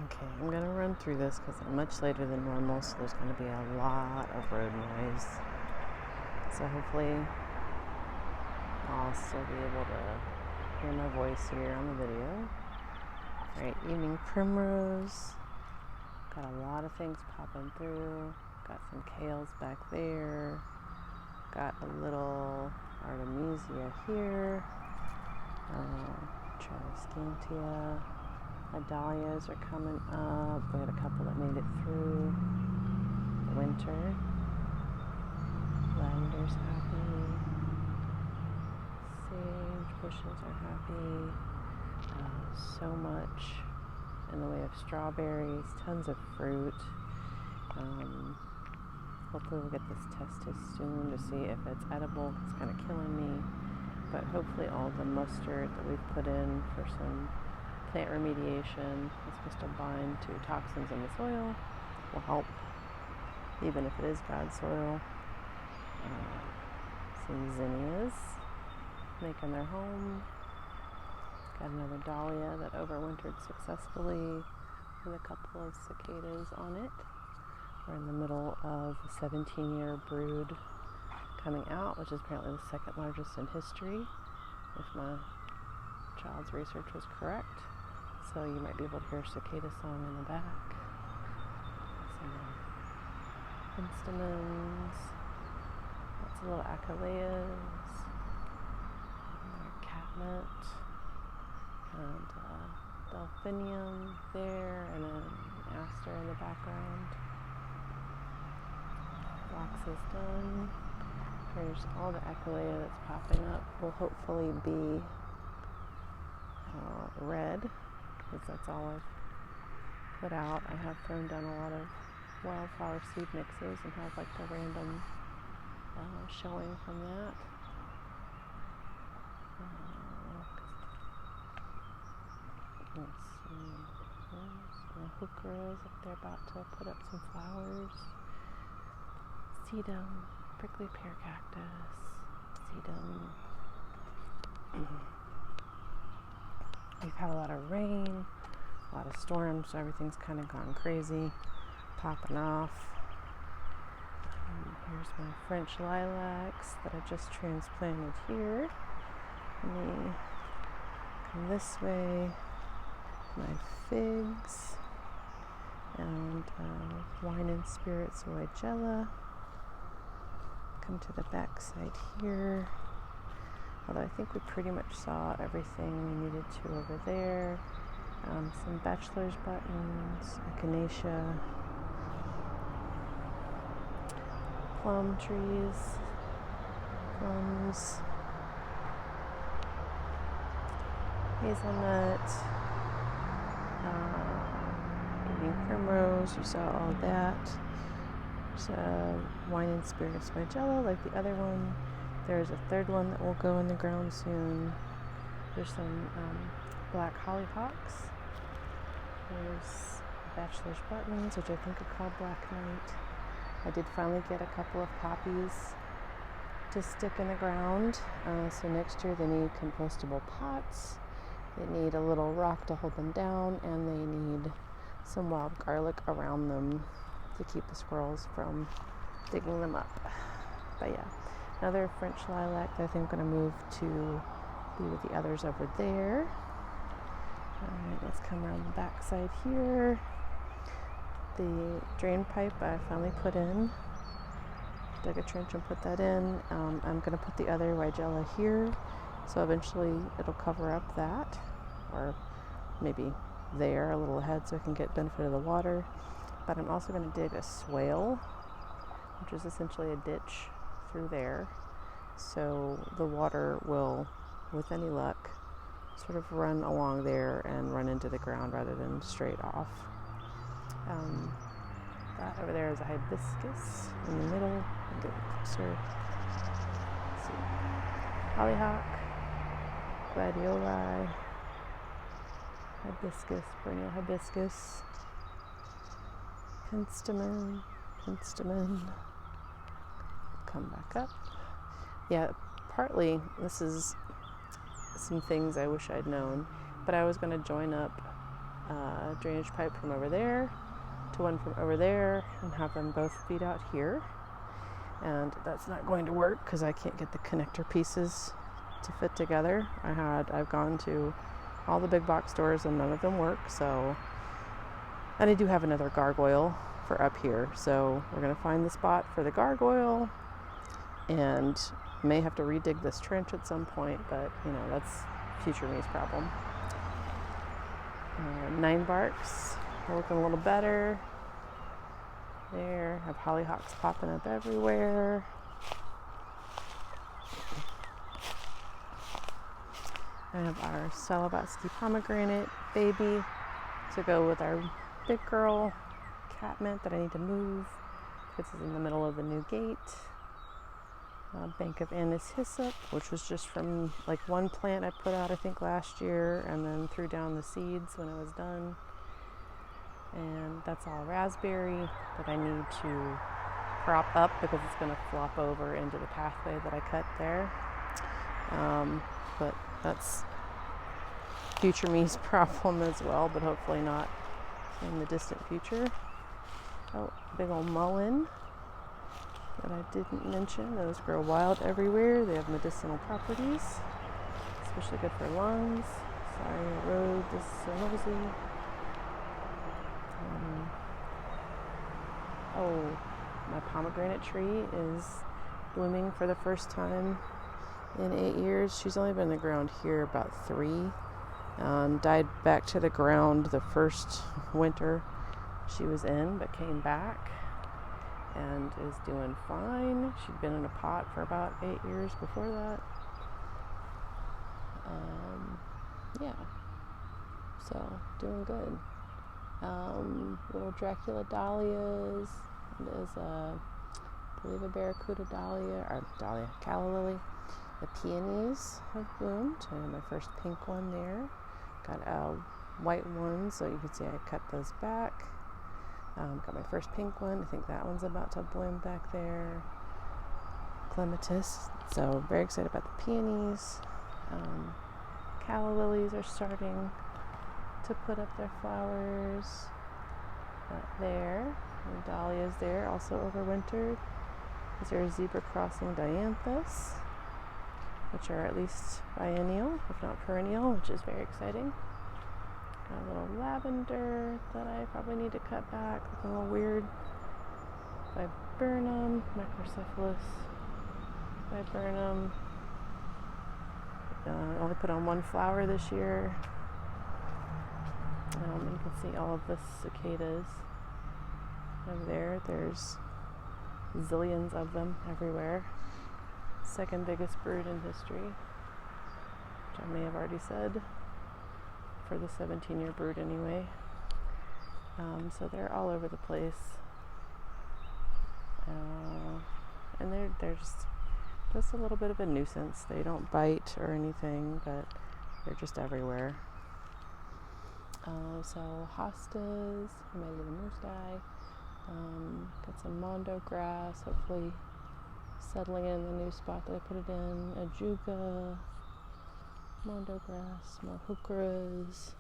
Okay, I'm going to run through this because I'm much later than normal, so there's going to be a lot of road noise. So hopefully I'll still be able to hear my voice here on the video. Alright, evening primrose. Got a lot of things popping through. Got some kales back there. Got a little artemisia here. Triscantia. My dahlias are coming up. We had a couple that made it through the winter. Lavender's happy. Sage bushes are happy. So much in the way of strawberries, tons of fruit. Hopefully we'll get this tested soon to see if it's edible. It's kind of killing me. But hopefully all the mustard that we've put in for some plant remediation is supposed to bind to toxins in the soil, will help, even if it is bad soil. Some zinnias making their home. Got another dahlia that overwintered successfully with a couple of cicadas on it. We're in the middle of a 17-year brood coming out, which is apparently the second largest in history, if my child's research was correct. So you might be able to hear cicada song in the back. Some penstemons, lots of little achilleas, catnip, and delphinium there, and an aster in the background. Box is done. Here's all the echolea that's popping up. Will hopefully be red, because that's all I've put out. I have thrown down a lot of wildflower seed mixes and have like the random showing from that. Let's see. My hookeras, if they're about to put up some flowers. Sedum, prickly pear cactus, sedum. We've had a lot of rain, a lot of storms, so everything's kind of gone crazy, popping off. Here's my French lilacs that I just transplanted here. Let me come this way. My figs and wine and spirits Weigela. Come to the back side here. Although I think we pretty much saw everything we needed to over there. Some bachelor's buttons, echinacea, plum trees, plums, hazelnut, evening primrose, you saw all that. There's wine and spirits Weigela, like the other one. There's a third one that will go in the ground soon. There's some black hollyhocks. There's bachelor's buttons, which I think are called Black Knight. I did finally get a couple of poppies to stick in the ground. So next year they need compostable pots. They need a little rock to hold them down, and they need some wild garlic around them to keep the squirrels from digging them up. But yeah, another French lilac that I think I'm going to move to be with the others over there. Alright, let's come around the back side here. The drain pipe I finally put in. Dug a trench and put that in. I'm going to put the other Weigela here, so eventually it'll cover up that, or maybe there a little ahead so I can get benefit of the water. But I'm also going to dig a swale, which is essentially a ditch through there, so the water will, with any luck, sort of run along there and run into the ground rather than straight off. That over there is a hibiscus in the middle. I'll get closer. Let's see. Hollyhock, gladioli, hibiscus, perennial hibiscus, penstemon. Come back up. Yeah, partly this is some things I wish I'd known, but I was going to join up drainage pipe from over there to one from over there and have them both feed out here. And that's not going to work because I can't get the connector pieces to fit together. I've gone to all the big box stores and none of them work. So, and I do have another gargoyle for up here. So we're going to find the spot for the gargoyle and may have to redig this trench at some point, but you know, that's future me's problem. 9 barks are looking a little better. There, have hollyhocks popping up everywhere. I have our Salavatsky pomegranate baby to go with our big girl catmint that I need to move. This is in the middle of the new gate. Bank of anise hyssop, which was just from like one plant I put out I think last year and then threw down the seeds when it was done. And that's all raspberry that I need to prop up because it's going to flop over into the pathway that I cut there. But that's future me's problem as well, but hopefully not in the distant future. Oh, big old mullein that I didn't mention. Those grow wild everywhere. They have medicinal properties, especially good for lungs. Sorry, I rode this so nosy. My pomegranate tree is blooming for the first time in 8 years. She's only been in the ground here about 3. Died back to the ground the first winter she was in, but came back and is doing fine. She'd been in a pot for about 8 years before that. Yeah, so doing good. Little Dracula dahlias. There's I believe a barracuda dahlia, or dahlia, calla lily. The peonies have bloomed. I have my first pink one there. Got a white one, so you can see I cut those back. Got my first pink one. I think that one's about to bloom back there. Clematis. So very excited about the peonies. Calla lilies are starting to put up their flowers. There. And dahlias there, also overwintered. These are zebra crossing dianthus, which are at least biennial, if not perennial, which is very exciting. Got a little lavender that I probably need to cut back, looking a little weird. Viburnum, microcephalus, viburnum. I only put on one flower this year. You can see all of the cicadas over there. There's zillions of them everywhere. Second biggest brood in history, which I may have already said, for the 17-year brood anyway. So they're all over the place. And they're just a little bit of a nuisance. They don't bite or anything, but they're just everywhere. So hostas, maybe the moose guy. Got some mondo grass, hopefully settling in the new spot that I put it in. Ajuga, mondo grass, more heucheras,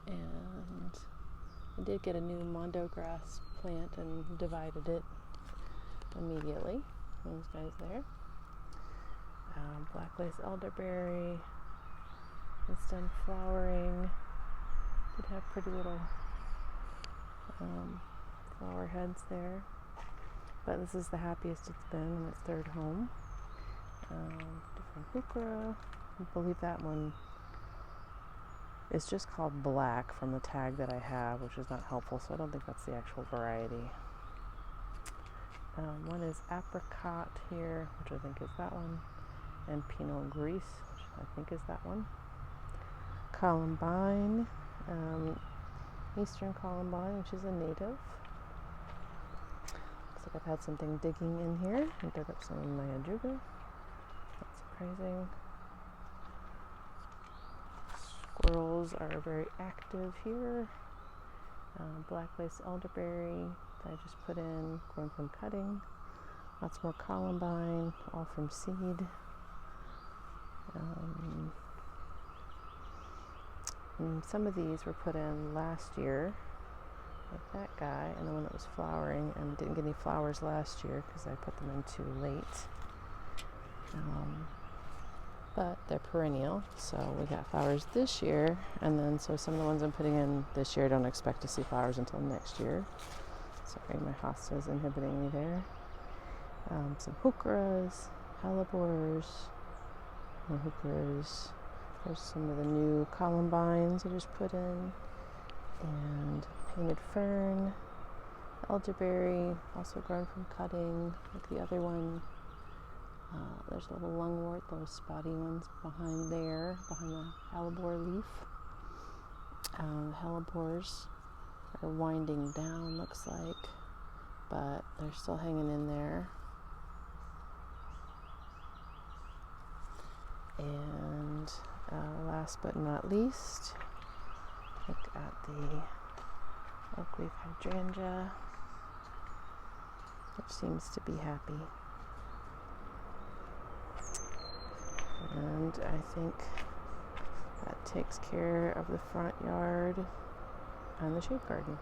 and I did get a new mondo grass plant and divided it immediately. Those guys there. Black lace elderberry. It's done flowering. Did have pretty little flower heads there, but this is the happiest it's been in its third home. Different heuchera. I believe that one is just called black from the tag that I have, which is not helpful, so I don't think that's the actual variety. One is apricot here, which I think is that one, and pinot gris, which I think is that one. Columbine, eastern columbine, which is a native. Looks like I've had something digging in here. I dug up some of my ajuga. Not surprising. Squirrels are very active here. Black lace elderberry that I just put in, grown from cutting. Lots more columbine, all from seed. And some of these were put in last year, like that guy, and the one that was flowering, and didn't get any flowers last year because I put them in too late. But they're perennial, so we got flowers this year, and then so some of the ones I'm putting in this year don't expect to see flowers until next year. Sorry, my hosta is inhibiting me there. Some heucheras, hellebores, more heucheras. There's some of the new columbines I just put in, and painted fern, elderberry, also grown from cutting, like the other one. There's a little lungwort, those spotty ones behind there, behind the hellebore leaf. The hellebores are winding down, looks like, but they're still hanging in there. And last but not least, look at the oakleaf hydrangea, which seems to be happy. And I think that takes care of the front yard and the shade garden.